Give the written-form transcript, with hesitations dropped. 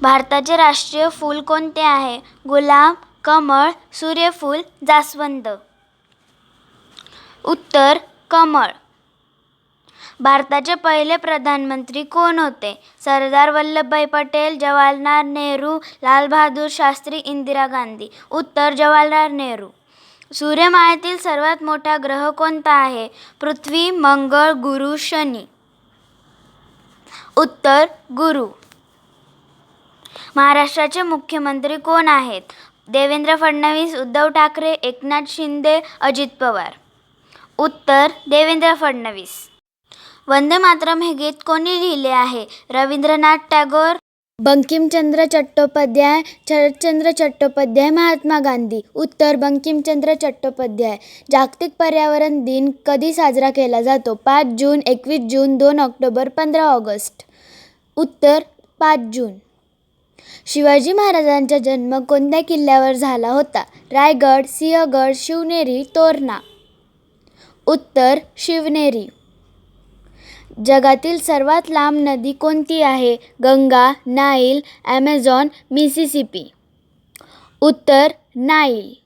भारताचे राष्ट्रीय फूल कोणते आहे? गुलाब, कमळ, सूर्यफूल, जास्वंद. उत्तर कमळ. भारताचे पहिले प्रधानमंत्री कोण होते? सरदार वल्लभभाई पटेल, जवाहरलाल नेहरू, लाल बहादूर शास्त्री, इंदिरा गांधी. उत्तर जवाहरलाल नेहरू. सूर्यमाळेतील सर्वात मोठा ग्रह कोणता आहे? पृथ्वी, मंगळ, गुरु, शनी. उत्तर गुरु. महाराष्ट्राचे मुख्यमंत्री कोण आहेत? देवेंद्र फडणवीस, उद्धव ठाकरे, एकनाथ शिंदे, अजित पवार. उत्तर देवेंद्र फडणवीस. वंदे मातरम हे गीत कोणी लिहिले आहे? रवींद्रनाथ टागोर, बंकिमचंद्र चट्टोपाध्याय, शरदचंद्र चट्टोपाध्याय, महात्मा गांधी. उत्तर बंकिमचंद्र चट्टोपाध्याय. जागतिक पर्यावरण दिन कधी साजरा केला जातो? 5 जून, 21 जून, 2 ऑक्टोबर, 15 ऑगस्ट. उत्तर 5 जून. शिवाजी महाराजांचा जन्म कोणत्या किल्ल्यावर झाला होता? रायगड, सिंहगड, शिवनेरी, तोरणा. उत्तर शिवनेरी. जगातील सर्वात लांब नदी कोणती आहे? Ganga, Nile, Amazon, Mississippi. उत्तर नाईल.